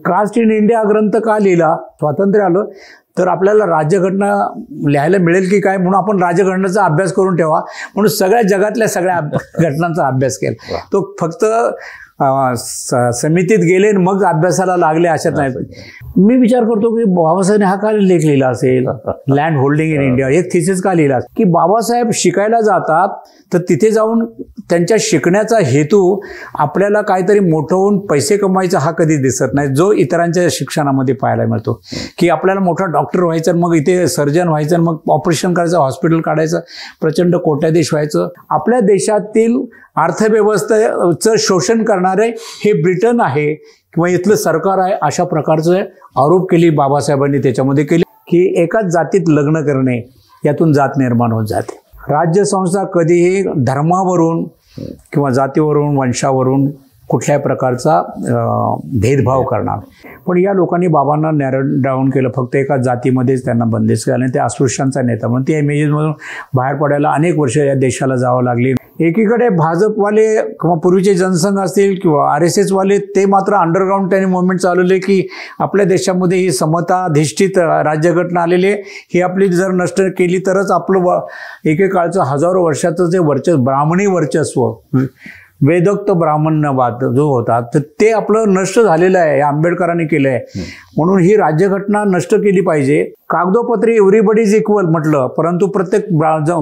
Caste in India ग्रंथ का लिहिला, स्वातंत्र्य आलं तर आपल्याला राज्यघटना लिहायला मिळेल की काय, म्हणून आपण राज्यघटनेचा अभ्यास करून ठेवा, म्हणून सगळ्या जगातल्या सगळ्या घटनांचा अभ्यास केला. तो फक्त समितीत गेले मग अभ्यासाला लागले अशात नाही. मी विचार करतो की बाबासाहेबांनी हा का लेख लिहिला असेल, लँड होल्डिंग इन इंडिया, एक थिसिस का लिहिला की बाबासाहेब शिकायला जातात तर तिथे जाऊन त्यांच्या शिकण्याचा हेतू आपल्याला काहीतरी मोठं होऊन पैसे कमवायचा हा कधी दिसत नाही, जो इतरांच्या शिक्षणामध्ये पाहायला मिळतो. की आपल्याला मोठा डॉक्टर व्हायचं, मग इथे सर्जन व्हायचं, मग ऑपरेशन करायचं, हॉस्पिटल काढायचं, प्रचंड कोट्याधीश व्हायचं. आपल्या देशातील अर्थव्यवस्थेचं शोषण करणारे हे ब्रिटन आहे किंवा इथलं सरकार आहे, अशा प्रकारचे आरोप केली बाबासाहेबांनी त्याच्यामध्ये केली की एकाच जातीत लग्न करणे यातून जात निर्माण होत जाते. राज्यसंस्था कधीही धर्मावरून किंवा जातीवरून वंशावरून कुठल्याही प्रकारचा भेदभाव करणार. पण या लोकांनी बाबांना नॅरो डाऊन केलं, फक्त एका जातीमध्येच त्यांना बंदिस्त केलं आणि ते अस्पृश्यांचा नेता म्हणून त्या इमेजेसमधून बाहेर पडायला अनेक वर्ष या देशाला जावं लागली. एकीकडे भाजपवाले किंवा पूर्वीचे जनसंघ असतील किंवा RSS वाले ते मात्र अंडरग्राऊंड त्यांनी मुवमेंट चालवले की आपल्या देशामध्ये ही समताधिष्ठित राज्यघटना आलेली आहे, ही आपली जर नष्ट केली तरच आपलं एकेकाळचं हजारो वर्षाचं जे वर्चस्व, ब्राह्मणी वर्चस्व, वेदोक्त ब्राह्मण्यवाद जो होता तर ते आपलं नष्ट झालेलं आहे, आंबेडकरांनी केलं आहे. म्हणून ही राज्यघटना नष्ट केली पाहिजे. कागदोपत्री एव्हरीबडी इज इक्वल म्हटलं, परंतु प्रत्येक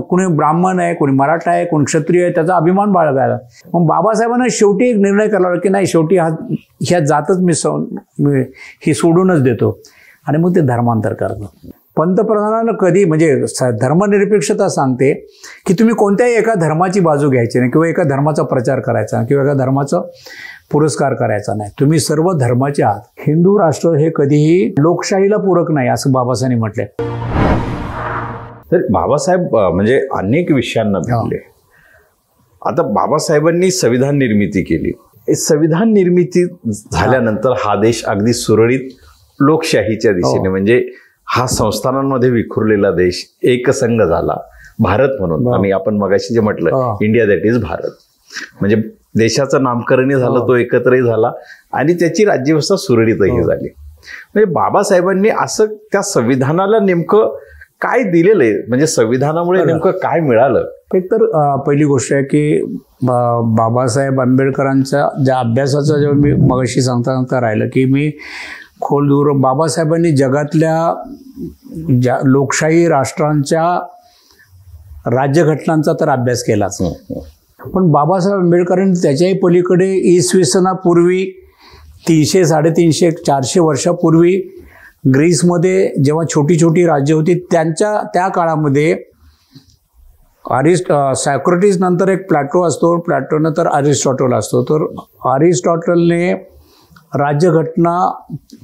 कोणी ब्राह्मण आहे, कोणी मराठा आहे, कोणी क्षत्रिय आहे, त्याचा अभिमान बाळगायला. मग बाबासाहेबांना शेवटी एक निर्णय करावा की नाही, शेवटी ह्या जातच मी ही सोडूनच देतो आणि मग ते धर्मांतर करतो. पंतप्रधानाला कधी म्हणजे धर्मनिरपेक्षता सांगते की तुम्ही कोणत्याही एका धर्माची बाजू घ्यायची नाही किंवा एका धर्माचा प्रचार करायचा नाही किंवा एका धर्माचा पुरस्कार करायचा नाही, तुम्ही सर्व धर्माचे आहात. हिंदू राष्ट्र हे कधीही लोकशाहीला पूरक नाही असं बाबासाहेबांनी म्हटलंय. तर बाबासाहेब म्हणजे अनेक विषयांना भेटले. आता बाबासाहेबांनी संविधान निर्मिती केली. संविधान निर्मिती झाल्यानंतर हा देश अगदी सुरळीत लोकशाहीच्या दिशेने म्हणजे हा संस्थानांमध्ये विखुरलेला देश एकसंघ झाला. भारत म्हणून आपण मगाशी जे म्हटलं इंडिया दॅट इज भारत, म्हणजे देशाचं नामकरणही झालं, तो एकत्रही झाला आणि त्याची राज्यव्यवस्था सुरळीतही झाली. म्हणजे बाबासाहेबांनी असं त्या संविधानाला नेमकं काय दिलेलं आहे, म्हणजे संविधानामुळे नेमकं काय मिळालं. एक तर पहिली गोष्ट आहे की बाबासाहेब आंबेडकरांच्या ज्या अभ्यासाचं जेव्हा मी मगाशी सांगता राहिलं की मी खोल दूर बाबासाहेबांनी जगातल्या ज्या लोकशाही राष्ट्रांच्या राज्यघटनांचा तर अभ्यास केलाच, पण बाबासाहेब आंबेडकरांनी त्याच्याही पलीकडे इसवी सनापूर्वी 300-350-400 वर्षापूर्वी ग्रीसमध्ये जेव्हा छोटी छोटी राज्य होती त्या काळामध्ये सॉक्रेटिस नंतर एक प्लॅटो असतो, प्लॅटो नंतर अरिस्टॉटल असतो. तर अरिस्टॉटलने राज्यघटना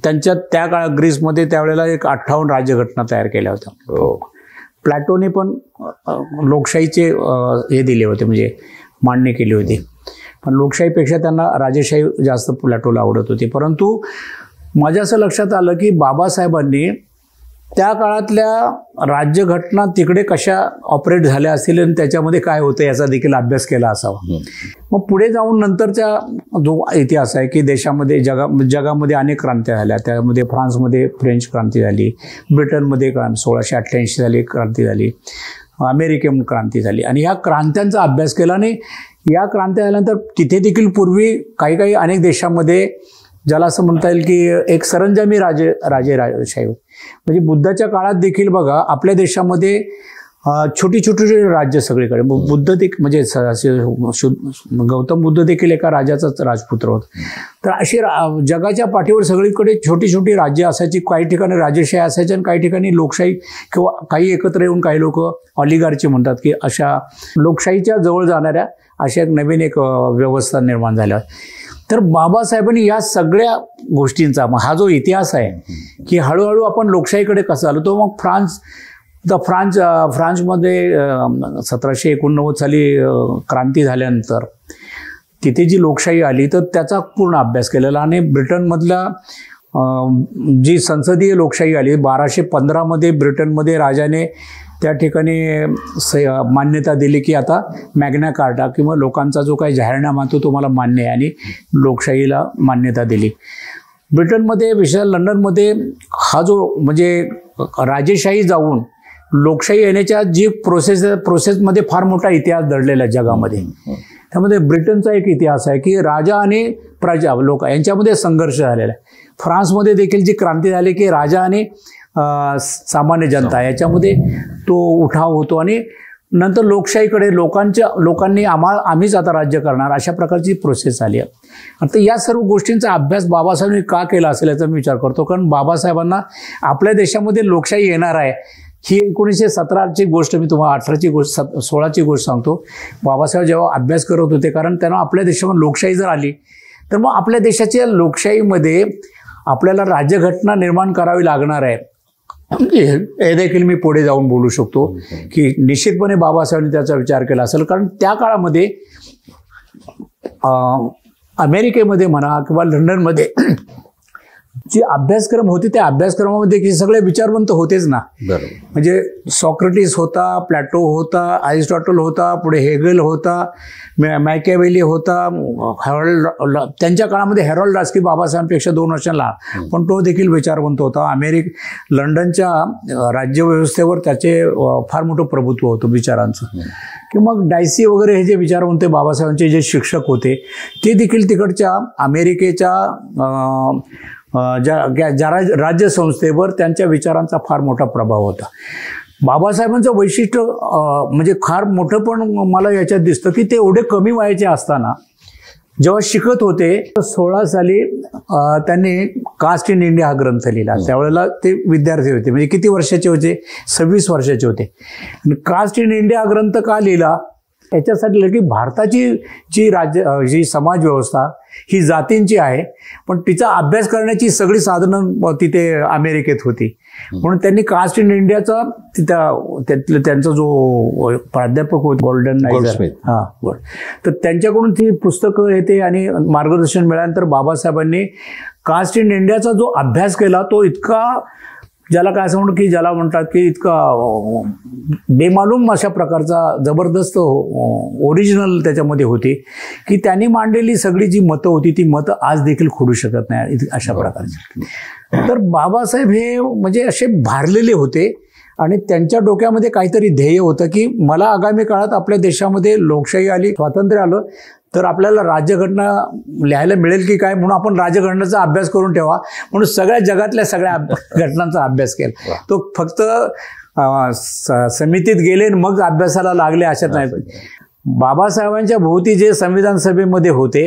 त्यांच्या त्या काळात ग्रीसमध्ये त्यावेळेला एक 58 राज्यघटना तयार केल्या होत्या. प्लॅटोने पण लोकशाहीचे हे दिले होते, म्हणजे मान्य केली होती, पण लोकशाहीपेक्षा त्यांना राजेशाही जास्त प्लॅटोला आवडत होती. परंतु माझ्या असं लक्षात आलं की बाबासाहेबांनी त्या काळातल्या राज्यघटना तिकडे कशा ऑपरेट झाल्या असतील आणि त्याच्यामध्ये काय होतं याचा देखील अभ्यास केला असावा. मग पुढे जाऊन नंतरच्या जो इतिहास आहे की देशामध्ये जगामध्ये अनेक क्रांत्या झाल्या, त्यामध्ये फ्रान्समध्ये फ्रेंच क्रांती झाली, ब्रिटनमध्ये 1688 साली क्रांती झाली, अमेरिकेमध्ये क्रांती झाली आणि ह्या क्रांत्यांचा अभ्यास केला. आणि या क्रांत्या झाल्यानंतर तिथे देखील पूर्वी काही अनेक देशामध्ये ज्याला असं म्हणता येईल की एक सरंजामी राजेशाही, म्हणजे बुद्धाच्या काळात देखील बघा आपल्या देशामध्ये छोटी राज्य सगळीकडे. बुद्ध देखील म्हणजे गौतम बुद्ध देखील एका राजाचाच राजपुत्र होता. तर अशी जगाच्या पाठीवर सगळीकडे छोटी राज्य असायची, काही ठिकाणी राजेशाही असायची आणि काही ठिकाणी लोकशाही किंवा काही एकत्र येऊन काही लोक ऑलिगार्ची म्हणतात की अशा लोकशाहीच्या जवळ जाणाऱ्या अशा नवीन एक व्यवस्था निर्माण झाल्या. तर बाबासाहेबांनी या सगळ्या गोष्टींचा हा जो इतिहास आहे की हळूहळू आपण लोकशाहीकडे कसा आलो, तो मग फ्रान्समध्ये 1789 साली क्रांती झाल्यानंतर तिथे जी लोकशाही आली तर त्याचा पूर्ण अभ्यास केलेला. आणि ब्रिटनमधल्या जी संसदीय लोकशाही आली 1215 ब्रिटनमध्ये राजाने त्या ठिकाणी मान्यता दिली की आता मॅग्ना कार्टा किंवा लोकांचा जो काही जाहीरनामा तो तुम्हाला मान्य आहे आणि लोकशाहीला मान्यता दिली. ब्रिटनमध्ये विशेष लंडनमध्ये हा जो म्हणजे राजेशाही जाऊन लोकशाही येण्याच्या जी प्रोसेसमध्ये फार मोठा इतिहास दडलेला आहे जगामध्ये. त्यामध्ये ब्रिटनचा एक इतिहास आहे की राजा आणि प्रजा लोक यांच्यामध्ये संघर्ष झालेला आहे. फ्रान्समध्ये देखील जी क्रांती झाली की राजा आणि सामान्य जनता याच्यामध्ये तो उठाव होतो आणि नंतर लोकशाहीकडे लोकांनी आम्हीच आता राज्य करणार अशा प्रकारची प्रोसेस झाली आहे. आता या सर्व गोष्टींचा अभ्यास बाबासाहेबांनी का केला असेल याचा मी विचार करतो. कारण बाबासाहेबांना आपल्या देशामध्ये लोकशाही येणार आहे ही 1917ची गोष्ट मी तुम्हाला 18ची गोष्ट 16ची गोष्ट सांगतो. बाबासाहेब जेव्हा अभ्यास करत होते कारण त्यांना आपल्या देशामध्ये लोकशाही जर आली तर मग आपल्या देशाच्या लोकशाहीमध्ये आपल्याला राज्यघटना निर्माण करावी लागणार आहे. हे देखील मी पुढे जाऊन बोलू शकतो की निश्चितपणे बाबासाहेबांनी त्याचा विचार केला असेल. कारण त्या काळामध्ये अमेरिकेमध्ये म्हणा किंवा लंडनमध्ये जे अभ्यासक्रम होते त्या अभ्यासक्रमामध्ये की सगळे विचारवंत होतेच ना. म्हणजे सॉक्रेटिस होता, प्लॅटो होता, अरिस्टॉटल होता, पुढे हेगल होता, मॅकियावेली होता, हॅरोल्ड त्यांच्या काळामध्ये हॅरोल्ड रास्की बाबासाहेबांपेक्षा 2 वर्षांना लहान पण तो देखील विचारवंत होता. लंडनच्या राज्यव्यवस्थेवर त्याचे फार मोठं प्रभुत्व होतं विचारांचं. की मग डायसी वगैरे हे जे विचारवंत बाबासाहेबांचे जे शिक्षक होते ते देखील तिकडच्या अमेरिकेच्या ज्या राज्यसंस्थेवर त्यांच्या विचारांचा फार मोठा प्रभाव होता. बाबासाहेबांचं वैशिष्ट्य म्हणजे फार मोठं पण मला याच्यात दिसतं की ते एवढे कमी वयाचे असताना जेव्हा शिकत होते 16 साली त्यांनी कास्ट इन इंडिया हा ग्रंथ लिहिला. त्यावेळेला ते विद्यार्थी होते म्हणजे किती वर्षाचे होते 26 वर्षाचे होते. आणि कास्ट इन इंडिया हा ग्रंथ का लिहिला याच्यासाठी की भारताची जी समाज व्यवस्था ही जातींची आहे पण तिचा अभ्यास करण्याची सगळी साधनं तिथे अमेरिकेत होती. म्हणून त्यांनी कास्ट इन इंडियाचा त्यांचा जो प्राध्यापक होते गोल्डन तर त्यांच्याकडून ती पुस्तकं येते आणि मार्गदर्शन मिळाल्यानंतर बाबासाहेबांनी कास्ट इन इंडियाचा जो अभ्यास केला तो इतका ज्याला काय असं म्हणतो की ज्याला म्हणतात की इतका बेमालूम अशा प्रकारचा जबरदस्त ओरिजिनल त्याच्यामध्ये होती की त्यांनी मांडलेली सगळी जी मतं होती ती मतं आज देखील खोडू शकत नाही अशा प्रकारची. तर बाबासाहेब हे म्हणजे असे भारलेले होते आणि त्यांच्या डोक्यामध्ये काहीतरी ध्येय होतं की मला आगामी काळात आपल्या देशामध्ये लोकशाही आली स्वातंत्र्य आलं तर आपल्याला राज्यघटना लिहायला मिळेल की काय म्हणून आपण राज्यघटनेचा अभ्यास करून ठेवा म्हणून सगळ्या जगातल्या सगळ्या घटनांचा अभ्यास केला. तो फक्त समितीत गेले मग अभ्यासाला लागले अशात नाही. बाबासाहेबांच्या भोवती जे संविधान सभेमध्ये होते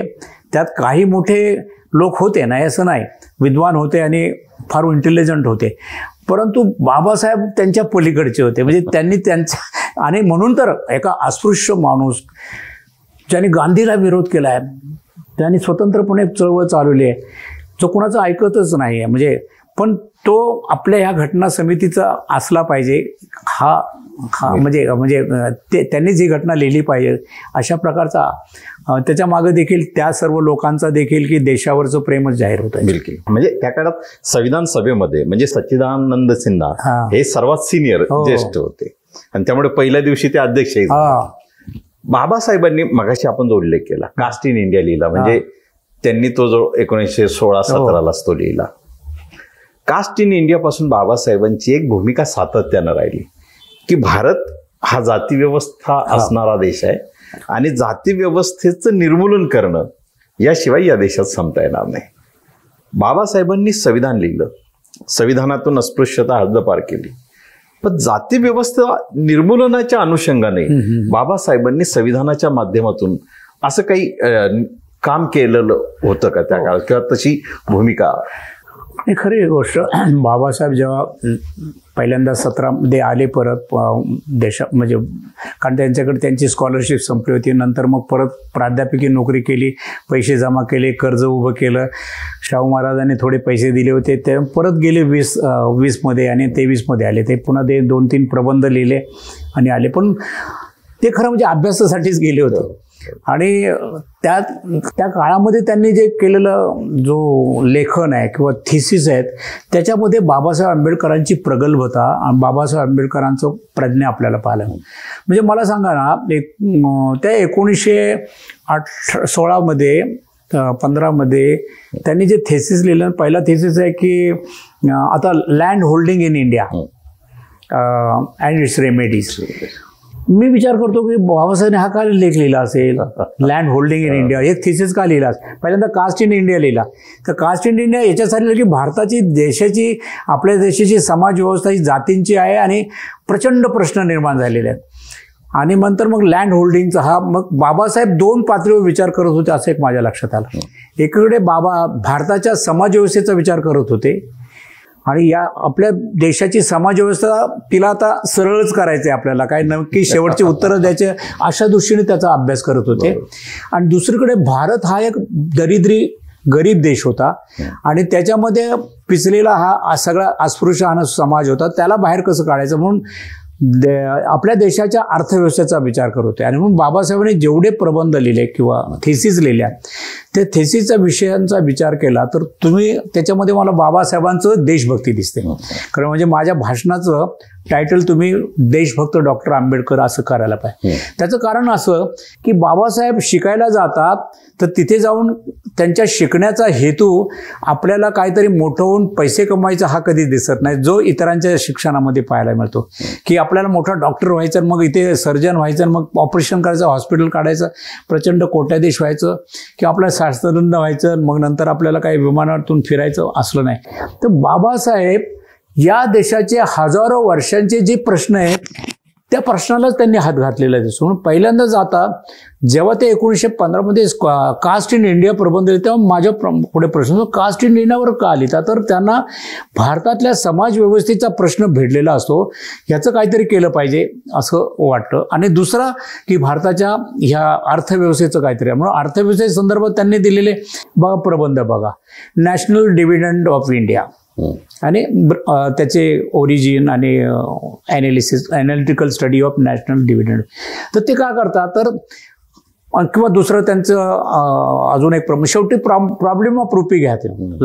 त्यात काही मोठे लोक होते नाही असं नाही, विद्वान होते आणि फार इंटेलिजंट होते परंतु बाबासाहेब त्यांच्या पलीकडचे होते. म्हणजे त्यांनी त्यांचा आणि म्हणून तर एका अस्पृश्य माणूस ज्यांनी गांधीला विरोध केला आहे त्यांनी स्वतंत्रपणे चळवळ चालवली आहे जो कुणाचं ऐकतच नाही आहे म्हणजे पण तो आपल्या ह्या घटना समितीचा असला पाहिजे हा म्हणजे त्यांनी जी घटना लिहिली पाहिजे अशा प्रकारचा त्याच्या मागे देखील त्या सर्व लोकांचा देखील की देशावरचं प्रेमच जाहीर होतं. बिलकुल. म्हणजे त्या काळात संविधान सभेमध्ये म्हणजे सच्चिदानंद सिन्हा हे सर्वात सिनियर ज्येष्ठ होते आणि त्यामुळे पहिल्या दिवशी ते अध्यक्ष. बाबासाहेबांनी मगाशी आपण जो उल्लेख केला कास्ट इन इंडिया लिहिला म्हणजे त्यांनी तो जो 1916-17 तो लिहिला. कास्ट इन इंडिया पासून बाबासाहेबांची एक भूमिका सातत्यानं राहिली की भारत हा जातीव्यवस्था असणारा देश आहे आणि जातीव्यवस्थेचं निर्मूलन करणं याशिवाय या देशात संपता येणार नाही. बाबासाहेबांनी संविधान लिहिलं, संविधानातून अस्पृश्यता हद्दपार केली पण जाती व्यवस्था निर्मूलनाच्या अनुषंगाने बाबासाहेबांनी संविधानाच्या माध्यमातून असं काही काम केलेलं होतं का त्या काळात किंवा तशी भूमिका? खरी गोष्ट बाबासाहेब जेव्हा पहिल्यांदा 17 आले परत देशात म्हणजे कारण त्यांच्याकडे त्यांची स्कॉलरशिप संपली होती नंतर मग परत प्राध्यापकी नोकरी केली पैसे जमा केले कर्ज उभं केलं शाहू महाराजांनी थोडे पैसे दिले होते ते परत गेले 20 आणि 23 आले ते पुन्हा ते 2-3 प्रबंध लिहिले आणि आले पण ते खरं म्हणजे अभ्यासासाठीच गेले होते आणि त्या काळामध्ये त्यांनी जे केलेलं जो लेखन आहे किंवा थिसिस आहेत त्याच्यामध्ये बाबासाहेब आंबेडकरांची प्रगल्भता आणि बाबासाहेब आंबेडकरांचं प्रज्ञा आपल्याला पाहायला म्हणजे मला सांगा ना त्या 1916 मध्ये 2015 त्यांनी जे थेसिस लिहिलं, पहिला थेसिस आहे की आता land holding in India and its remedies. मी विचार करतो की बाबासाहेबांनी हा का लेख लिहिला असेल, लँड होल्डिंग इन इंडिया, एक थिसिस का लिहिला. पहिल्यांदा कास्ट इन इंडिया लिहिला. तर कास्ट इन इंडिया याच्यासाठी लिहिलं की भारताची देशाची, आपल्या देशाची समाज व्यवस्था ही जातींची आहे आणि प्रचंड प्रश्न निर्माण झालेले आहेत. आणि नंतर मग लँड होल्डिंगचा हा, मग बाबासाहेब 2 पातळीवर विचार करत होते असं एक माझ्या लक्षात आलं. एकीकडे बाबा भारताच्या समाज व्यवस्थेचा विचार करत होते आणि या आपल्या देशाची समाजव्यवस्था तिला आता सरळच करायचं आहे आपल्याला, काय नक्की शेवटचे उत्तरं द्यायचे अशा दृष्टीने त्याचा अभ्यास करत होते. आणि दुसरीकडे भारत हा एक दरिद्री गरीब देश होता आणि त्याच्यामध्ये पिचलेला हा सगळा अस्पृश्य समाज होता, त्याला बाहेर कसं काढायचं म्हणून आपल्या देशाच्या अर्थव्यवस्थेचा विचार करत होते. आणि म्हणून बाबासाहेबांनी जेवढे प्रबंध लिहिले किंवा थेसिस लिहिल्या, त्या थेसिसच्या विषयांचा विचार केला तर तुम्ही त्याच्यामध्ये मला बाबासाहेबांचं देशभक्ती दिसते. खरं म्हणजे माझ्या भाषणाचं टायटल तुम्ही देशभक्त डॉक्टर आंबेडकर असं करायला पाहिजे. त्याचं कारण असं की बाबासाहेब शिकायला जातात तर तिथे जाऊन त्यांच्या शिकण्याचा हेतू आपल्याला काहीतरी मोठं होऊन पैसे कमवायचा हा कधी दिसत नाही, जो इतरांच्या शिक्षणामध्ये पाहायला मिळतो. की आपल्याला मोठा डॉक्टर व्हायचं, मग इथे सर्जन व्हायचं, मग ऑपरेशन करायचं, हॉस्पिटल काढायचं, प्रचंड कोट्याधीश व्हायचं, की आपल्याला शास्त्रज्ञ व्हायचं, मग नंतर आपल्याला काही विमानातून फिरायचं असलं नाही. तर बाबासाहेब या देशाचे हजारो वर्षांचे जे प्रश्न आहेत त्या प्रश्नालाच त्यांनी हात घातलेला दिसतो. म्हणून पहिल्यांदा जाता जेव्हा ते 1915 कास्ट इन इंडिया प्रबंध लिहिले तेव्हा माझ्या पुढे प्रश्न, कास्ट इन इंडियावर का लिहिता, तर त्यांना भारतातल्या समाज व्यवस्थेचा प्रश्न भेटलेला असतो, ह्याचं काहीतरी केलं पाहिजे असं वाटतं. आणि दुसरा की भारताच्या ह्या अर्थव्यवस्थेचं काहीतरी, म्हणून अर्थव्यवस्थेसंदर्भात त्यांनी दिलेले प्रबंध बघा, नॅशनल डिव्हिडंड ऑफ इंडिया आणि त्याचे ओरिजिन आणि analytical study of national dividend. तर ते काय करतात, तर किंवा दुसरं त्यांचं अजून एक शेवटी प्रॉब्लेम ऑफ रुपी घ्या.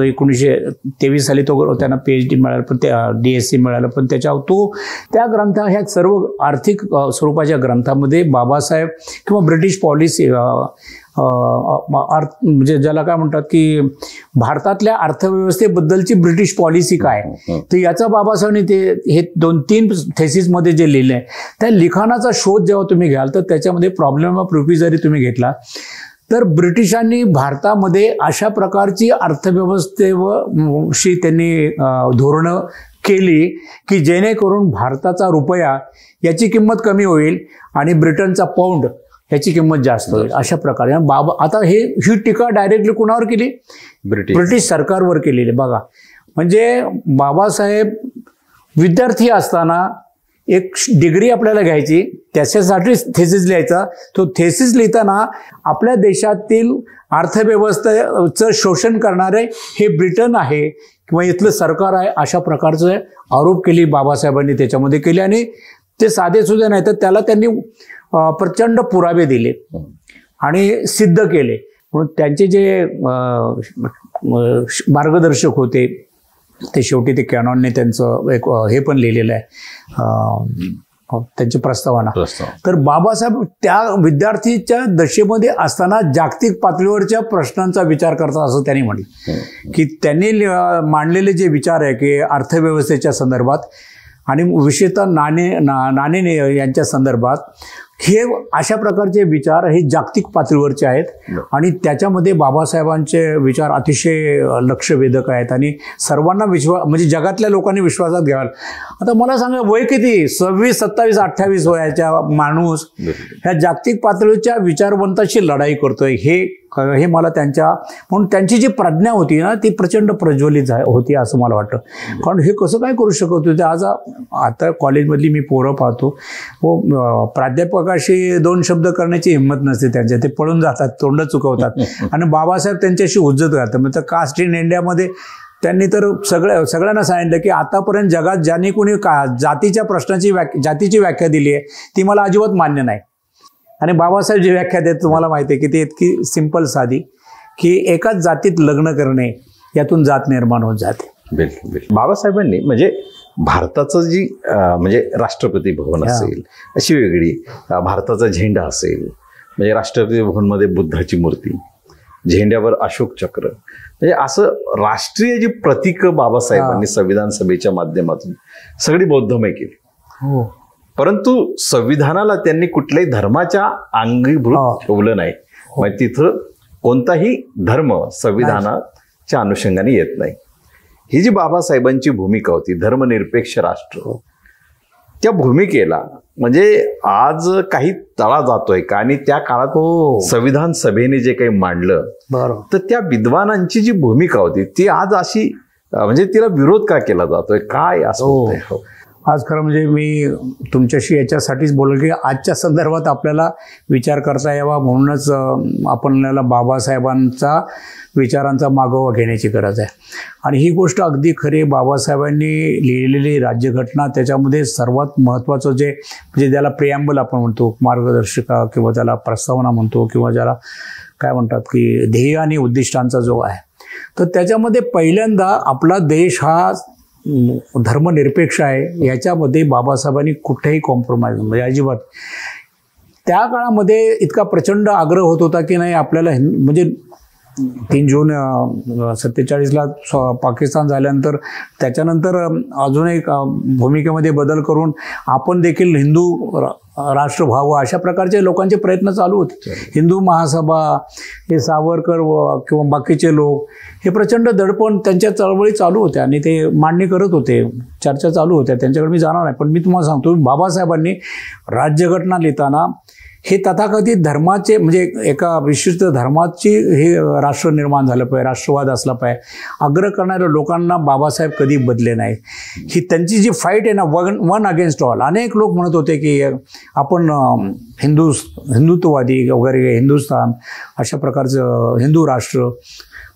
1923 साली तो त्यांना PhD मिळालं, पण DSc मिळालं, पण त्याच्या त्या ह्या सर्व आर्थिक स्वरूपाच्या ग्रंथामध्ये बाबासाहेब किंवा ब्रिटिश पॉलिसी म्हणजे ज्याला काय म्हणतात की भारतातल्या अर्थव्यवस्थेबद्दलची ब्रिटिश पॉलिसी काय, तर याचा बाबासाहेबांनी ते हे 2-3 थेसिसमध्ये जे लिहिले आहे त्या लिखाणाचा शोध जेव्हा तुम्ही घ्याल तर त्याच्यामध्ये प्रॉब्लेम ऑफ रुपी जरी तुम्ही घेतला तर ब्रिटिशांनी भारतामध्ये अशा प्रकारची अर्थव्यवस्थेशी त्यांनी धोरणं केली की जेणेकरून भारताचा रुपया याची किंमत कमी होईल आणि ब्रिटनचा पाऊंड ह्याची किंमत जास्त होईल. अशा प्रकारे आता ही टीका डायरेक्टली कुणावर केली, ब्रिटिश सरकारवर केलेली. बघा म्हणजे बाबासाहेब विद्यार्थी असताना एक डिग्री आपल्याला घ्यायची, त्याच्यासाठीच थेसिस लिहायचा. तो थेसिस लिहिताना आपल्या देशातील अर्थव्यवस्थेचं शोषण करणारे हे ब्रिटन आहे किंवा इथलं सरकार आहे, अशा प्रकारचे आरोप केले बाबासाहेबांनी त्याच्यामध्ये केले. आणि ते साधे सुद्धा नाही तर त्याला त्यांनी प्रचंड पुरावे दिले आणि सिद्ध केले. म्हणून त्यांचे जे मार्गदर्शक होते ते शेवटी ते कॅनॉनने त्यांचं एक हे पण लिहिलेलं आहे, त्यांची प्रस्तावना. तर बाबासाहेब त्या विद्यार्थीच्या दशेमध्ये असताना जागतिक पातळीवरच्या प्रश्नांचा विचार करतात असं त्यांनी म्हटलं. की त्यांनी मांडलेले जे विचार आहे की अर्थव्यवस्थेच्या संदर्भात आणि विशेषतः नाणे यांच्या संदर्भात, हे अशा प्रकारचे विचार हे जागतिक पातळीवरचे आहेत आणि त्याच्यामध्ये बाबासाहेबांचे विचार अतिशय लक्षवेधक आहेत आणि सर्वांना म्हणजे जगातल्या लोकांनी विश्वासात घ्याल. आता मला सांगा वय किती, 26, 27, 28 वयाच्या माणूस ह्या जागतिक पातळीच्या विचारवंताशी लढाई करतोय, हे मला म्हणून त्यांची जी प्रज्ञा होती ना ती प्रचंड प्रज्वलित होती असं मला वाटतं. कारण हे कसं काय करू शकत होते. आता कॉलेजमधली मी पोरं पाहतो, प्राध्यापकाशी 2 शब्द करण्याची हिंमत नसते त्यांच्या, ते पळून जातात, तोंड चुकवतात. आणि बाबासाहेब त्यांच्याशी हुज्जत घालतात. म्हणजे कास्ट इन इंडियामध्ये त्यांनी तर सगळ्यांना सांगितलं की आतापर्यंत जगात ज्यांनी कोणी जातीच्या प्रश्नाची जातीची व्याख्या दिली आहे ती मला अजिबात मान्य नाही. आणि बाबासाहेब जी व्याख्या देत तुम्हाला माहिती आहे की ती इतकी सिंपल साधी की एकाच जातीत लग्न करणे यातून जात निर्माण होत जाते. बिलकुल. बाबासाहेबांनी म्हणजे भारताचं जी म्हणजे राष्ट्रपती भवन असेल अशी वेगळी, भारताचा झेंडा असेल, म्हणजे राष्ट्रपती भवनमध्ये बुद्धाची मूर्ती, झेंड्यावर अशोक चक्र, म्हणजे असं राष्ट्रीय जी प्रतीक बाबासाहेबांनी संविधान सभेच्या माध्यमातून सगळी बौद्धमय केली. हो. परंतु संविधानाला त्यांनी कुठल्याही धर्माच्या अंगीभूत ठेवलं नाही. म्हणजे तिथं कोणताही धर्म संविधानाच्या अनुषंगाने येत नाही. ही जी बाबासाहेबांची भूमिका होती धर्मनिरपेक्ष राष्ट्र, त्या भूमिकेला म्हणजे आज काही तळा जातोय का? आणि त्या काळात संविधान सभेने जे काही मांडलं तर त्या विद्वानांची जी भूमिका होती ती आज अशी म्हणजे तिला विरोध का केला जातोय, काय असं होतंय? आज खरं म्हणजे मी तुमच्याशी याच्यासाठीच बोललो की आजच्या संदर्भात आपल्याला विचार करता यावा, म्हणूनच आपल्याला बाबासाहेबांचा विचारांचा मागोवा घेण्याची गरज आहे. आणि ही गोष्ट अगदी खरी. बाबासाहेबांनी लिहिलेली राज्यघटना त्याच्यामध्ये सर्वात महत्त्वाचं जे म्हणजे ज्याला प्रिॲम्बल आपण म्हणतो, मार्गदर्शिका किंवा त्याला प्रस्तावना म्हणतो किंवा ज्याला काय म्हणतात की ध्येय आणि उद्दिष्टांचा जो आहे, तर त्याच्यामध्ये पहिल्यांदा आपला देश हा धर्मनिरपेक्ष आहे याच्यामध्ये बाबासाहेबांनी कुठेही कॉम्प्रोमाइज म्हणजे अजिबात. त्या काळामध्ये इतका प्रचंड आग्रह होत होता की नाही आपल्याला म्हणजे 3 जून 47ला पाकिस्तान झाल्यानंतर त्याच्यानंतर अजून एक भूमिकेमध्ये बदल करून आपण देखील हिंदू राष्ट्र व्हावं अशा प्रकारचे लोकांचे प्रयत्न चालू होते. हिंदू महासभा, हे सावरकर किंवा बाकीचे लोक हे प्रचंड दडपण त्यांच्या चळवळी चालू होत्या आणि ते मांडणी करत होते, चर्चा चालू होत्या. त्यांच्याकडे मी जाणार नाही, पण मी तुम्हाला सांगतो बाबासाहेबांनी राज्यघटना लिहिताना हे तथाकथित धर्माचे म्हणजे एका विशिष्ट धर्माची हे राष्ट्र निर्माण झालं पाहिजे, राष्ट्रवाद असला पाहिजे आग्रह करणाऱ्या लोकांना बाबासाहेब कधी बदले नाही. ही त्यांची जी फाईट आहे ना, वन अगेन्स्ट ऑल. अनेक लोक म्हणत होते की आपण हिंदुत्ववादी वगैरे, हिंदुस्थान अशा प्रकारचं हिंदू राष्ट्र,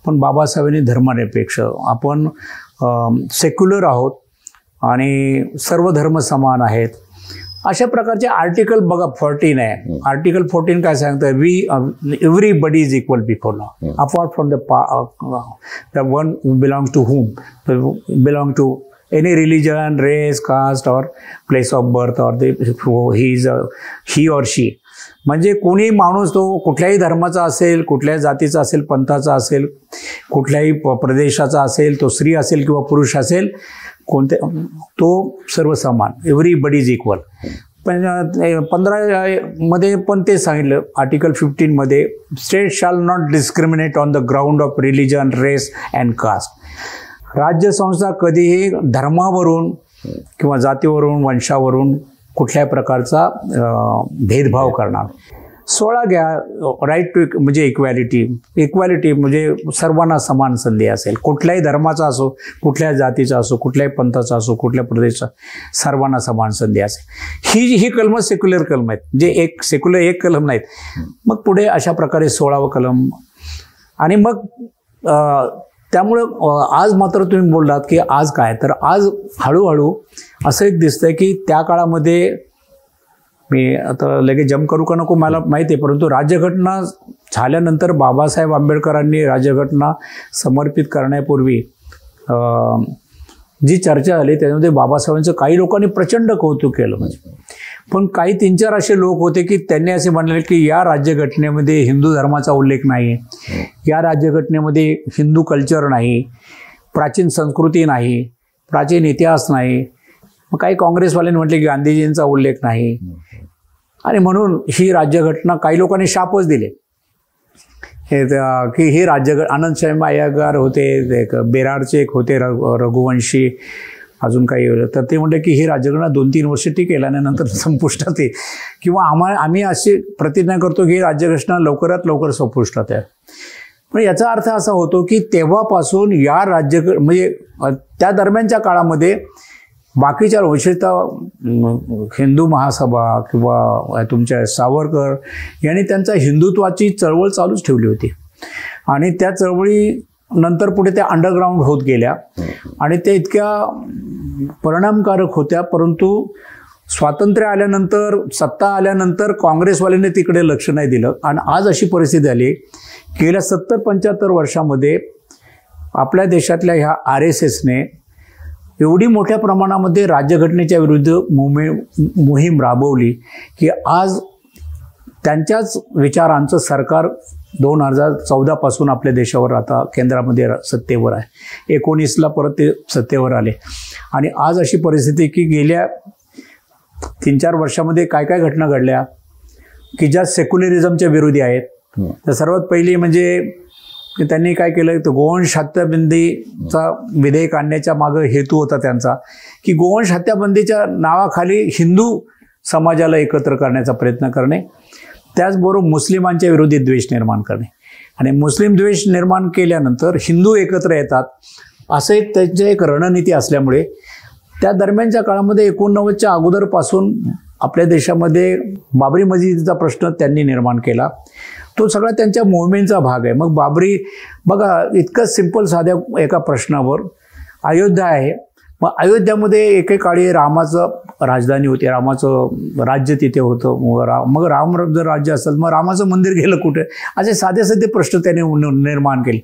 पण बाबासाहेबांनी धर्मनिरपेक्ष, आपण सेक्युलर आहोत आणि सर्व धर्म समान आहेत अशा प्रकारचे आर्टिकल बघा 14 आहे. आर्टिकल 14 काय सांगतं? Everybody is equal before law apart from the one belongs to whom belong to any religion, race, caste or place of birth or he or she. म्हणजे कोणी माणूस तो कुठल्याही धर्माचा असेल, कुठल्याही जातीचा असेल, पंथाचा असेल, कुठल्याही प्रदेशाचा असेल, तो स्त्री असेल किंवा पुरुष असेल, तो सर्व समान. Everybody is equal. पण 15 पण ते सांगितलं आर्टिकल 15 मध्ये, state shall not discriminate on the ground of religion, race and caste. राज्यसंस्था कधीही धर्मावरून किंवा जातीवरून, वंशावरून कुठल्याही प्रकारचा भेदभाव करणार. 16 घ्या, राईट टू म्हणजे इक्वॅलिटी म्हणजे सर्वांना समान संधी असेल, कुठल्याही धर्माचा असो, कुठल्या जातीचा असो, कुठल्याही पंथाचा असो, कुठल्या प्रदेशाचा, सर्वांना समान संधी असेल. ही कलम सेक्युलर कलम आहेत, म्हणजे एक कलम नाहीत. मग पुढे अशा प्रकारे 16वं कलम. आणि मग त्यामुळं आज मात्र तुम्ही बोललात की आज काय, तर आज हळूहळू असं एक दिसतंय की त्या काळामध्ये, मी आता लगेच जम्प करू का नको मला माहिती आहे, परंतु राज्यघटना झाल्यानंतर बाबासाहेब आंबेडकरांनी राज्यघटना समर्पित करण्यापूर्वी जी चर्चा झाली त्याच्यामध्ये बाबासाहेबांचं काही लोकांनी प्रचंड कौतुक केलं. म्हणजे पण काही 3-4 असे लोक होते की त्यांनी असे म्हणले की या राज्यघटनेमध्ये हिंदू धर्माचा उल्लेख नाही, या राज्यघटनेमध्ये हिंदू कल्चर नाही, प्राचीन संस्कृती नाही, प्राचीन इतिहास नाही. मग काही काँग्रेसवाल्यांनी म्हटले की गांधीजींचा उल्लेख नाही. आणि म्हणून ही राज्यघटना काही लोकांनी शापच दिले की ही राज्यघटना. आनंद शर्मा अय्यर होते, बेरारचे एक होते रघुवंशी, अजून काही तर ते म्हटले की ही राज्यघटना 2-3 वर्ष टिकेल आणि नंतर संपुष्टात येईल, किंवा आम्ही अशी प्रतिज्ञा करतो की ही राज्यघटना लवकरात लवकर संपुष्टात आहे. पण याचा अर्थ असा होतो की तेव्हापासून या म्हणजे त्या दरम्यानच्या काळामध्ये बाकीच्या विशेषतः हिंदू महासभा किंवा तुमच्या सावरकर यांनी त्यांचा हिंदुत्वाची चळवळ चालूच ठेवली होती. आणि त्या चळवळी नंतर पुढे त्या अंडरग्राऊंड होत गेल्या आणि त्या इतक्या परिणामकारक होत्या. परंतु स्वातंत्र्य आल्यानंतर, सत्ता आल्यानंतर काँग्रेसवाल्यांनी तिकडे लक्ष नाही दिलं. आणि आज अशी परिस्थिती आली, गेल्या 70-75 वर्षामध्ये आपल्या देशातल्या ह्या RSSने एवढी मोठ्या प्रमाणामध्ये राज्यघटनेच्या विरुद्ध मोहीम राबवली की आज त्यांच्याच विचारांचं सरकार 2014 पासून आपल्या देशावर आता केंद्रामध्ये सत्तेवर आहे. 19ला परत ते सत्तेवर आले आणि आज अशी परिस्थिती की गेल्या 3-4 वर्षामध्ये काय काय घटना घडल्या की ज्या सेक्युलरिझमच्या विरोधी आहेत. तर सर्वात पहिली म्हणजे त्यांनी काय केलं, तर गोवंश हत्याबंदीचा विधेयक आणण्याच्या मागे हेतू होता त्यांचा की गोवंश हत्याबंदीच्या नावाखाली हिंदू समाजाला एकत्र करण्याचा प्रयत्न करणे, त्याचबरोबर मुस्लिमांच्या विरोधी द्वेष निर्माण करणे. आणि मुस्लिम द्वेष निर्माण केल्यानंतर हिंदू एकत्र येतात असं एक त्यांची एक रणनीती असल्यामुळे त्या दरम्यानच्या काळामध्ये 89च्या अगोदरपासून आपल्या देशामध्ये बाबरी मस्जिदीचा प्रश्न त्यांनी निर्माण केला. तो सगळा त्यांच्या मोहिमेचा भाग आहे. मग बाबरी बघा, इतकं सिंपल साध्या एका प्रश्नावर अयोध्या आहे. मग अयोध्यामध्ये एकेकाळी रामाचं राजधानी होती, रामाचं राज्य तिथे होतं. मग राम जर राज्य असेल मग रामाचं मंदिर गेलं कुठे, असे साधे साधे प्रश्न त्याने निर्माण केले.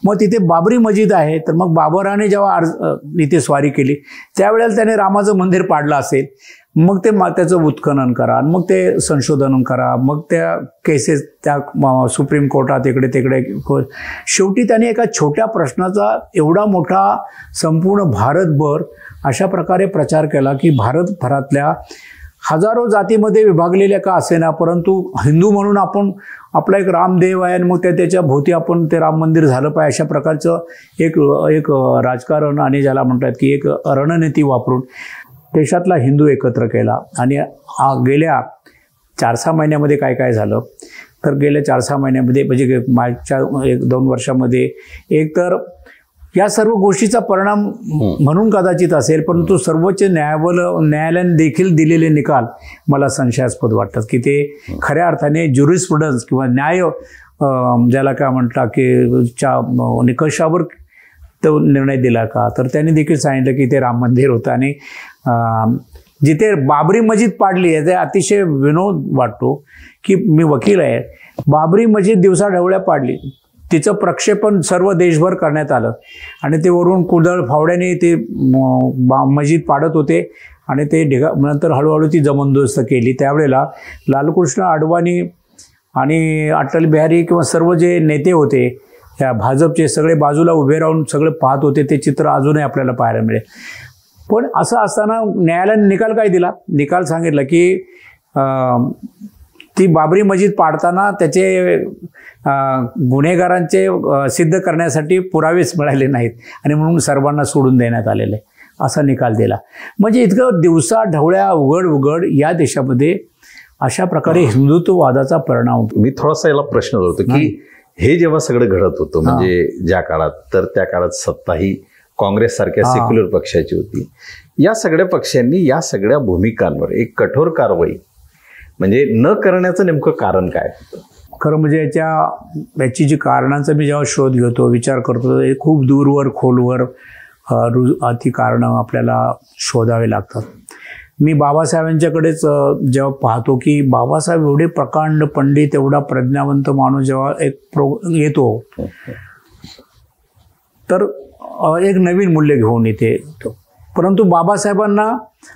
मग तिथे बाबरी मस्जिद आहे, तर मग बाबराने जेव्हा इथे स्वारी केली त्यावेळेला त्याने रामाचं मंदिर पाडलं असेल, मग ते त्याचं उत्खनन करा, मग ते संशोधन करा, मग त्या केसेस त्या सुप्रीम कोर्टात इकडे तिकडे. शेवटी त्याने एका छोट्या प्रश्नाचा एवढा मोठा संपूर्ण भारतभर अशा प्रकारे प्रचार केला की भारतभरातल्या हजारो जातीमध्ये विभागलेल्या का असेना, परंतु हिंदू म्हणून आपण आपला एक रामदेव आहे आणि मग त्याच्या भोवती आपण ते राम मंदिर झालं पाहिजे, अशा प्रकारचं एक राजकारण आणि ज्याला म्हणतात की एक रणनीती वापरून देशातला हिंदू एकत्र केला. आणि गेल्या 4-6 महिन्यामध्ये काय काय झालं, तर गेल्या 4-6 महिन्यामध्ये म्हणजे मागच्या 1-2 वर्षामध्ये एक तर या सर्व गोष्टीचा परिणाम म्हणून कदाचित असेल, परंतु सर्वोच्च न्यायालयाने देखील दिलेले निकाल मला संशयास्पद वाटतात की ते खऱ्या अर्थाने ज्युरिस्प्रुडन्स किंवा न्याय ज्याला काय म्हणतात की निकषावर तो निर्णय दिला का. तर त्यांनी देखील सांगितलं की ते राम मंदिर होतं आणि जिथे बाबरी मस्जिद पाडली आहे ते अतिशय विनोद वाटतो की मी वकील आहे. बाबरी मस्जिद दिवसाढवळ्या पाडली, तिचं प्रक्षेपण सर्व देशभर करण्यात आलं आणि ते वरून कुदळ फावड्याने ते मस्जिद पाडत होते आणि ते नंतर हळूहळू ती जबरदस्त केली. त्यावेळेला लालकृष्ण अडवाणी आणि अटल बिहारी किंवा सर्व जे नेते होते त्या भाजपचे सगळे बाजूला उभे राहून सगळे पाहत होते. ते चित्र अजूनही आपल्याला पाहायला मिळेल. पण असं असताना न्यायालयाने निकाल काय दिला, निकाल सांगितलं की ती बाबरी मस्जिद पाडताना त्याचे गुन्हेगारांचे सिद्ध करण्यासाठी पुरावेच मिळाले नाहीत आणि म्हणून सर्वांना सोडून देण्यात आलेले, असा निकाल दिला. म्हणजे इतकं दिवसा ढवळ्या उघड या देशामध्ये अशा प्रकारे हिंदुत्ववादाचा परिणाम. मी थोडासा याला प्रश्न होतो की हे जेव्हा सगळं घडत होतं म्हणजे ज्या काळात, तर त्या काळात सत्ता ही काँग्रेस सारख्या सेक्युलर पक्षाची होती. या सगळ्या पक्षांनी या सगळ्या भूमिकांवर एक कठोर कारवाई म्हणजे न करण्याचं नेमकं कारण काय होतं? खरं म्हणजे याची जी कारणांचा मी जेव्हा शोध घेतो, विचार करतो, खूप दूरवर खोलवर ती कारणं आपल्याला शोधावे लागतात. मी बाबासाहेबांच्याकडेच जेव्हा पाहतो की बाबासाहेब एवढे प्रकांड पंडित, एवढा प्रज्ञावंत माणूस जेव्हा येतो तर एक नवीन मूल्य घेऊन इथे येतो. परंतु बाबासाहेबांना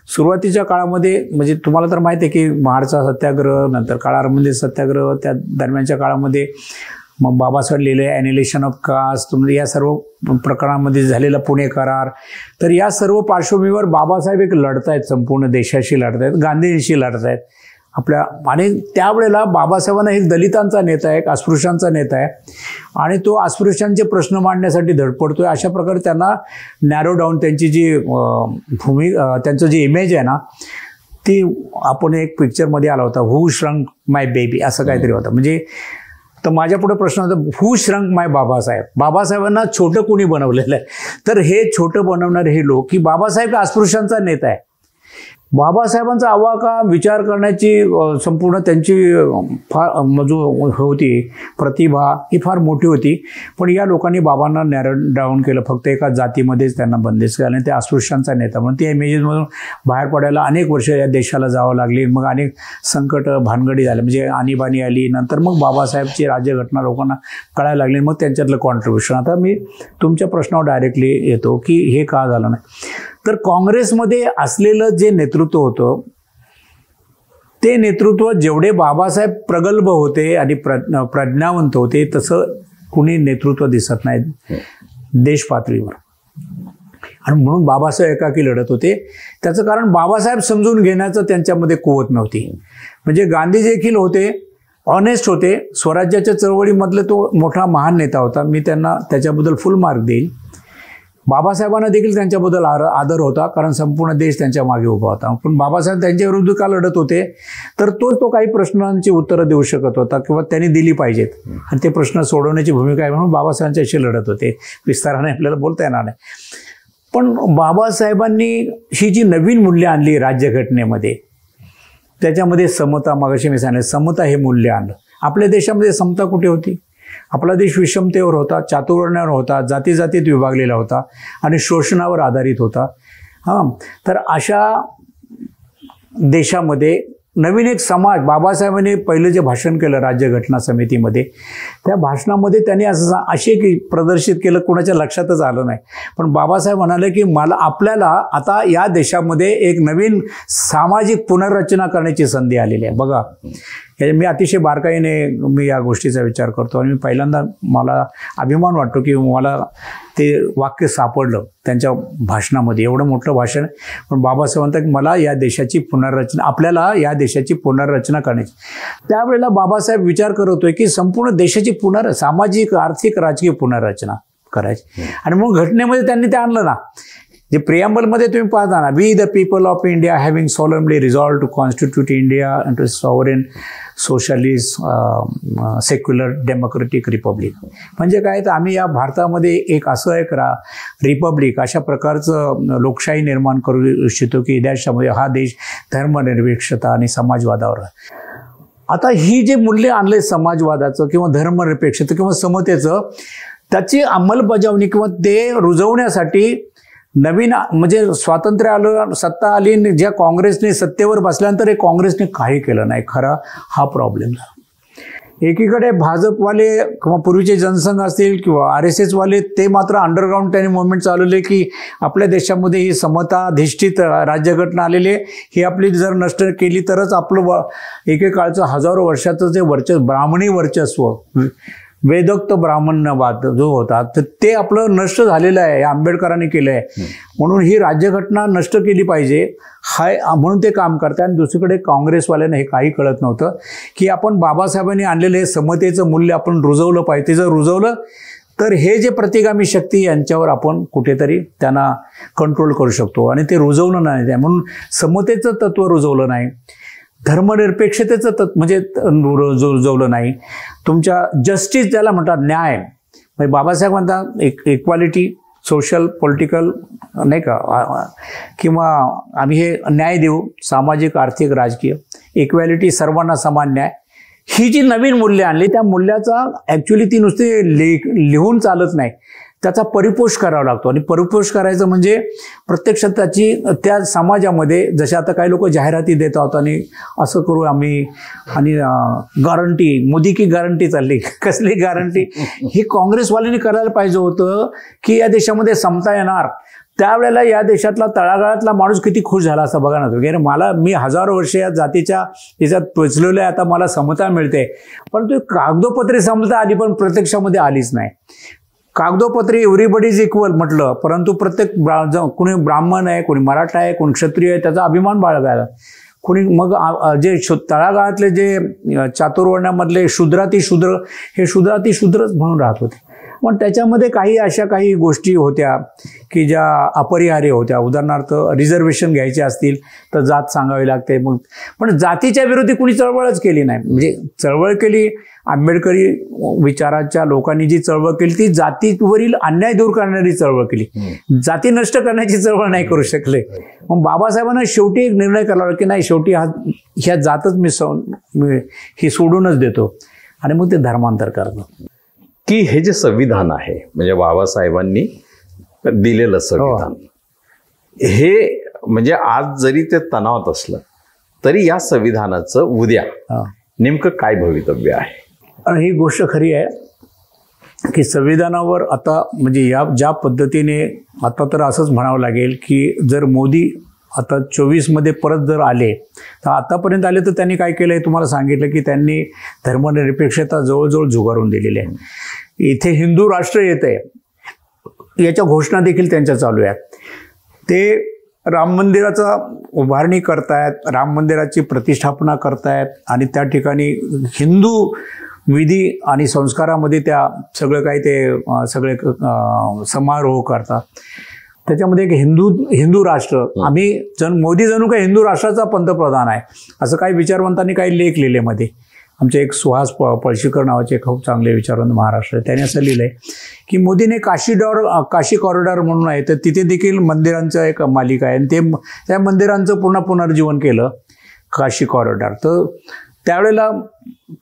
सुरुवातीच्या काळामध्ये म्हणजे तुम्हाला तर माहिती आहे की महाडचा सत्याग्रह, नंतर काळामध्ये सत्याग्रह, त्या दरम्यानच्या काळामध्ये मग बाबासाहेब लिहिले ॲनिलेशन ऑफ कास्ट, या सर्व प्रकरणामध्ये झालेला पुणे करार. तर या सर्व पार्श्वभूमीवर बाबासाहेब एक लढत आहेत, संपूर्ण देशाशी लढत आहेत, गांधीजींशी लढत आहेत आपल्या. आणि त्यावेळेला बाबासाहेबांना एक दलितांचा नेता आहे, एक अस्पृश्यांचा नेता आहे आणि तो अस्पृश्यांचे प्रश्न मांडण्यासाठी धडपडतोय. अशा प्रकारे त्यांना नॅरो डाऊन त्यांची जी त्यांचं जी इमेज आहे ना, ती आपण एक पिक्चरमध्ये आला होता, हू श्रंक माय बेबी असं काहीतरी होतं. म्हणजे तर माझ्या पुढे प्रश्न होता, हू श्रंक माय बाबासाहेब, बाबासाहेबांना छोटं कोणी बनवलेलं आहे. तर हे छोटं बनवणारे हे लोक की बाबासाहेब अस्पृश्यांचा नेता आहे. बाबासाहेबांचा आवाका विचार करण्याची संपूर्ण त्यांची फार जो होती प्रतिभा ही फार मोठी होती. पण या लोकांनी बाबांना नॅरो डाऊन केलं, फक्त एका जातीमध्येच त्यांना बंदिस्त केलं आणि ते अस्पृश्यांचा नेता म्हणून त्या इमेजेसमधून बाहेर पडायला अनेक वर्ष या देशाला जावं लागली. मग अनेक संकट भानगडी झाले, म्हणजे आणीबाणी आली. नंतर मग बाबासाहेबची राज्यघटना लोकांना कळायला लागली, मग त्यांच्यातलं कॉन्ट्रीब्युशन. आता मी तुमच्या प्रश्नावर डायरेक्टली येतो की हे का झालं नाही. तर काँग्रेसमध्ये असलेलं जे नेतृत्व होतं ते नेतृत्व जेवढे बाबासाहेब प्रगल्भ होते आणि प्रज्ञावंत होते तसं कुणी नेतृत्व दिसत नाही देश पातळीवर. आणि म्हणून बाबासाहेब एकाकी लढत होते. त्याचं कारण बाबासाहेब समजून घेण्याचं त्यांच्यामध्ये कुवत नव्हती. म्हणजे गांधी देखील होते, ऑनेस्ट होते, स्वराज्याच्या चळवळीमधले तो मोठा महान नेता होता. मी त्यांना त्याच्याबद्दल फुल मार्क देईल. बाबासाहेबांना देखील त्यांच्याबद्दल आदर होता, कारण संपूर्ण देश त्यांच्या मागे उभा होता. पण बाबासाहेब त्यांच्या विरुद्ध का लढत होते, तर तो काही प्रश्नांची उत्तरं देऊ शकत होता किंवा त्यांनी दिली पाहिजेत आणि ते प्रश्न सोडवण्याची भूमिका आहे म्हणून बाबासाहेबांच्याशी लढत होते. विस्ताराने आपल्याला बोलता येणार नाही. पण बाबासाहेबांनी ही जी नवीन मूल्य आणली राज्यघटनेमध्ये, त्याच्यामध्ये समता, मगाशी मी सांगितलं समता हे मूल्य आणलं. आपल्या देशामध्ये समता कुठे होती? आपला देश विषमतेवर होता, चातुर्वर्ण्यावर होता, जाती जातीत विभागलेला होता आणि शोषणावर आधारित होता. तर अशा देशामध्ये नवीन एक समाज, बाबासाहेबांनी पहिलं जे भाषण केलं राज्यघटना समितीमध्ये, त्या भाषणामध्ये त्यांनी असं असे की प्रदर्शित केलं, कोणाच्या लक्षातच आलं नाही. पण बाबासाहेब म्हणाले की आपल्याला आता या देशामध्ये एक नवीन सामाजिक पुनर्रचना करण्याची संधी आलेली आहे. बघा, मी अतिशय बारकाईने मी या गोष्टीचा विचार करतो आणि मी पहिल्यांदा मला अभिमान वाटतो की मला ते वाक्य सापडलं त्यांच्या भाषणामध्ये. एवढं मोठं भाषण, पण बाबासाहेब म्हणतात की मला या देशाची पुनर्रचना, आपल्याला या देशाची पुनर्रचना करण्याची. त्यावेळेला बाबासाहेब विचार करत होते की संपूर्ण देशाची सामाजिक, आर्थिक, राजकीय पुनर्रचना करायची. आणि मग घटनेमध्ये त्यांनी ते आणलं ना, जे प्रिॲम्बलमध्ये तुम्ही पाहता ना, we the people of India having solemnly resolve to constitute India into sovereign socialist secular democratic republic. म्हणजे काय, तर आम्ही या भारतामध्ये एक असं एक रिपब्लिक, अशा प्रकारचं लोकशाही निर्माण करू इच्छितो की देशामध्ये हा देश धर्मनिरपेक्षता आणि समाजवादावर. आता ही जे मूल्य आणले समाजवादाचं किंवा धर्मनिरपेक्षता किंवा समतेचं, त्याची अंमलबजावणी किंवा ते रुजवण्यासाठी नवीन म्हणजे स्वातंत्र्य आलं, सत्ता आली, ज्या काँग्रेसने सत्तेवर बसल्यानंतर काँग्रेसने काही केलं नाही. खरा हा प्रॉब्लेम झाला. एकीकडे भाजपवाले किंवा पूर्वीचे जनसंघ असतील किंवा RSS वाले, ते मात्र अंडरग्राऊंड त्यांनी मूवमेंट चालवले की आपल्या देशामध्ये ही समताधिष्ठित राज्यघटना आलेली आहे, ही आपली जर नष्ट केली तरच आपलं एकेकाळचं हजारो वर्षाचं जे ब्राह्मणी वर्चस्व, वेदोक्त ब्राह्मण्यवाद जो होता, तर ते आपलं नष्ट झालेलं आहे, आंबेडकरांनी केलं आहे. म्हणून ही राज्यघटना नष्ट केली पाहिजे, हाय म्हणून ते काम करतात. आणि दुसरीकडे काँग्रेसवाल्यांना हे काही कळत नव्हतं की आपण बाबासाहेबांनी आणलेले समतेचं मूल्य आपण रुजवलं पाहिजे. ते जर रुजवलं तर हे जे प्रतिगामी शक्ती यांच्यावर आपण कुठेतरी त्यांना कंट्रोल करू शकतो. आणि ते रुजवलं नाही, म्हणून समतेचं तत्त्व रुजवलं नाही, धर्मनिरपेक्षतेचं म्हणजे रुजवलं नाही, तुमच्या जस्टिस ज्याला म्हणतात, न्याय, म्हणजे बाबासाहेब म्हणतात इक्वालिटी, सोशल पॉलिटिकल, नाही का, किंवा आम्ही हे न्याय देऊ, सामाजिक, आर्थिक, राजकीय, इक्वॅलिटी, सर्वांना समान न्याय. ही जी नवीन मूल्य आणली, त्या मूल्याचा ॲक्च्युली ती नुसते लिहून चालत नाही, त्याचा परिपोष करावा लागतो. आणि परिपोष करायचं म्हणजे प्रत्यक्षात त्याची त्या समाजामध्ये, जसे आता काही लोक जाहिराती देत आहोत आणि असं करू आम्ही, आणि गॅरंटी, मोदी की गॅरंटी चालली, कसली गॅरंटी, ही काँग्रेसवाल्यांनी करायला पाहिजे होतं की या देशामध्ये समता येणार. त्यावेळेला या देशातला तळागाळातला माणूस किती खुश झाला असं बघा ना. वगैरे मी हजारो वर्ष या जातीच्या याच्यात पोचलेलो आहे, आता मला समता मिळते. पण तो कागदोपत्री समता आली, पण प्रत्यक्षामध्ये आलीच नाही. कागदोपत्री एव्हरीबडी इज इक्वल म्हटलं, परंतु प्रत्येक कोणी ब्राह्मण आहे, कोणी मराठा आहे, कोणी क्षत्रिय आहे, त्याचा अभिमान बाळगायला, कोणी मग जे तळागाळातले जे चातुर्वर्ण्यामधले शूद्रातिशूद्र, हे शूद्रातिशूद्रच म्हणून राहत होते. पण त्याच्यामध्ये काही अशा काही गोष्टी होत्या की ज्या अपरिहार्य होत्या. उदाहरणार्थ रिझर्वेशन घ्यायचे असतील तर जात सांगावी लागते. मग पण जातीच्या विरोधी कुणी चळवळच केली नाही. म्हणजे चळवळ केली, आंबेडकरी विचाराच्या लोकांनी जी चळवळ केली ती जातीवरील अन्याय दूर करणारी चळवळ केली, जाती नष्ट करण्याची चळवळ नाही करू शकले. मग बाबासाहेबांना शेवटी एक निर्णय करावा की नाही, शेवटी ह्या जातच मी ही सोडूनच देतो, आणि मग ते धर्मांतर करतात. की हे जे संविधान आहे, म्हणजे बाबासाहेबांनी दिलेलं संविधान, हे म्हणजे आज जरी ते तणावात असलं तरी या संविधानाचं उद्या नेमकं काय भवितव्य आहे? ही गोष्ट खरी आहे की संविधानावर आता म्हणजे ज्या पद्धतीने आता तर असंच म्हणावं लागेल की जर मोदी आता 24मध्ये परत जर आले तर आतापर्यंत आले तर त्यांनी काय केलं आहे तुम्हाला सांगितलं की त्यांनी धर्मनिरपेक्षता जवळजवळ झुगारून दिलेली आहे. इथे हिंदू राष्ट्र येत आहे याच्या घोषणा देखील त्यांच्या चालू आहेत. ते राम मंदिराचा उभारणी करतायत, राम मंदिराची प्रतिष्ठापना करतायत आणि त्या ठिकाणी हिंदू विधी आणि संस्कारामध्ये त्या सगळं काही ते सगळे समारोह करतात. त्याच्यामध्ये एक हिंदू राष्ट्र आम्ही मोदी जणू काही हिंदू राष्ट्राचा पंतप्रधान आहे असं काही विचारवंतांनी काही लेख लिहिले मध्ये. आमचे एक सुहास पळशीकर नावाचे खूप चांगले विचारवंत महाराष्ट्र त्यांनी असं लिहिलंय की मोदीने काशी कॉरिडॉर म्हणून आहे तर तिथे देखील मंदिरांचं एक मालिका आहे आणि त्या मंदिरांचं पुनर्जीवन केलं काशी कॉरिडॉर. तर त्यावेळेला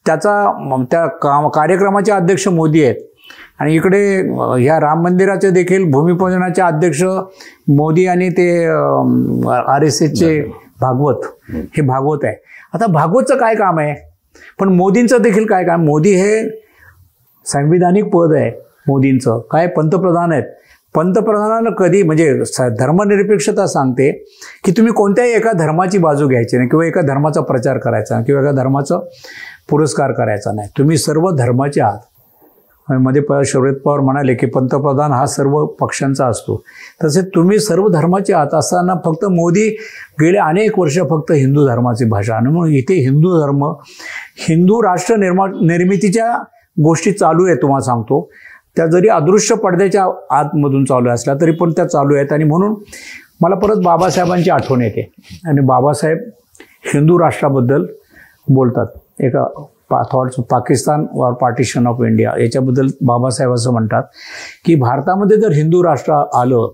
त्या कार्यक्रमाचे अध्यक्ष मोदी आहेत आणि इकडे ह्या राम मंदिराचे देखील भूमिपूजनाचे अध्यक्ष मोदी आणि ते RSSचे भागवत हे भागवत आहे. आता भागवतचं काय काम आहे पण मोदींचं देखील काय काम. मोदी हे संविधानिक पद आहे मोदींचं. काय पंतप्रधान आहेत. पंतप्रधानाला कधी म्हणजे धर्मनिरपेक्षता सांगते की तुम्ही कोणत्याही एका धर्माची बाजू घ्यायची नाही किंवा एका धर्माचा प्रचार करायचा किंवा एका धर्माचा पुरस्कार करायचा नाही. तुम्ही सर्व धर्माचे आहात. मध्ये शरद पवार म्हणाले की पंतप्रधान हा सर्व पक्षांचा असतो तसे तुम्ही सर्व धर्माचे आहात असताना फक्त मोदी गेले अनेक वर्ष फक्त हिंदू धर्माची भाषा आणि म्हणून इथे हिंदू धर्म हिंदू राष्ट्र निर्मितीच्या गोष्टी चालू आहेत. तुम्हाला सांगतो त्या जरी अदृश्य पडद्याच्या आतमधून चालू असल्या तरी पण त्या चालू आहेत आणि म्हणून मला परत बाबासाहेबांची आठवण येते आणि बाबासाहेब हिंदू राष्ट्राबद्दल बोलतात. एका थॉट्स पाकिस्तान वर पार्टिशन ऑफ इंडिया याच्याबद्दल बाबासाहेब असं म्हणतात की भारतामध्ये जर हिंदू राष्ट्र आलं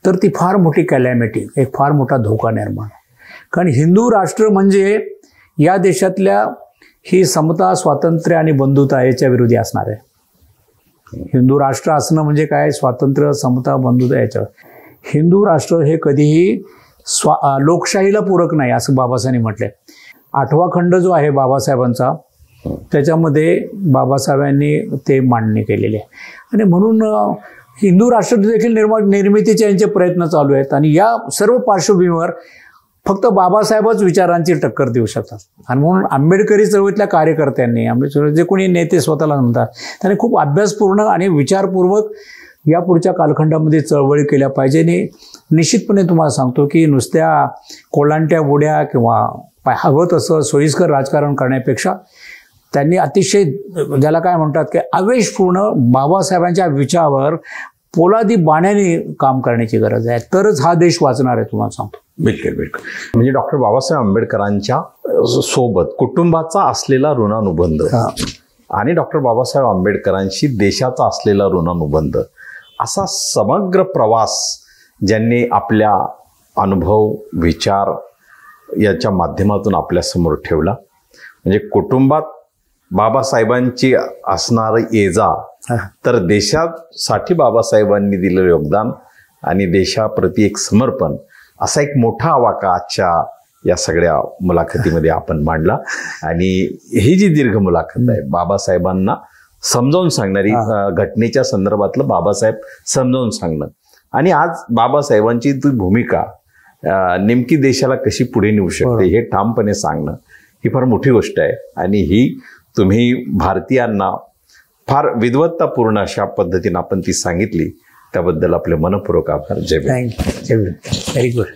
तर ती फार मोठी कॅलॅमिटी एक फार मोठा धोका निर्माण. कारण हिंदू राष्ट्र म्हणजे या देशातल्या ही समता स्वातंत्र्य आणि बंधुता याच्या विरोधी असणार आहे. हिंदू राष्ट्र असणं म्हणजे काय स्वातंत्र्य समता बंधुता याच्यावर. हिंदू राष्ट्र हे कधीही लोकशाहीला पूरक नाही असं बाबासाहेबांनी म्हटलंय. 8वा खंड जो आहे बाबासाहेबांचा त्याच्यामध्ये बाबासाहेबांनी ते मांडणी केलेली आहे आणि म्हणून हिंदू राष्ट्र देखील निर्मितीचे यांचे प्रयत्न चालू आहेत आणि या सर्व पार्श्वभूमीवर फक्त बाबासाहेबच विचारांची टक्कर देऊ शकतात. आणि म्हणून आंबेडकरी चळवळीतल्या कार्यकर्त्यांनी आंबेडकर जे कोणी नेते स्वतःला म्हणतात त्यांनी खूप अभ्यासपूर्ण आणि विचारपूर्वक या पुढच्या कालखंडामध्ये चळवळी केल्या पाहिजे. आणि निश्चितपणे तुम्हाला सांगतो की नुसत्या कोलांट्या बुड्या किंवा हवं तसं सोयीस्कर राजकारण करण्यापेक्षा त्यांनी अतिशय ज्याला काय म्हणतात की आवेशपूर्ण बाबासाहेबांच्या विचारावर पोलादी बाण्याने काम करण्याची गरज आहे तरच हा देश वाचणार आहे तुम्हाला सांगतो. बिलकुल बिलकुल. म्हणजे डॉक्टर बाबासाहेब आंबेडकरांच्या सोबत कुटुंबाचा असलेला ऋणानुबंध आणि डॉक्टर बाबासाहेब आंबेडकरांशी देशाचा असलेला ऋणानुबंध असा समग्र प्रवास ज्यांनी आपल्या अनुभव विचार याच्या माध्यमातून आपल्यासमोर ठेवला. म्हणजे कुटुंबात बाबासाहेबांची असणारी येजा तर देशासाठी बाबासाहेबांनी दिलेलं योगदान आणि देशाप्रती एक समर्पण असा एक मोठा आवाका आजच्या या सगळ्या मुलाखतीमध्ये आपण मांडला. आणि ही जी दीर्घ मुलाखत आहे बाबासाहेबांना समजावून सांगणारी घटनेच्या संदर्भातलं बाबासाहेब समजावून सांगणं आणि आज बाबासाहेबांची ती भूमिका नेमकी देशाला कशी पुढे नेऊ शकते हे ठामपणे सांगणं ही फार मोठी गोष्ट आहे. आणि ही तुम्ही भारतीयांना फार विद्वत्तापूर्ण अशा पद्धतीने आपण ती सांगितली त्याबद्दल आपले मनपूर्वक आभार. जय. थँक्यू. Very good.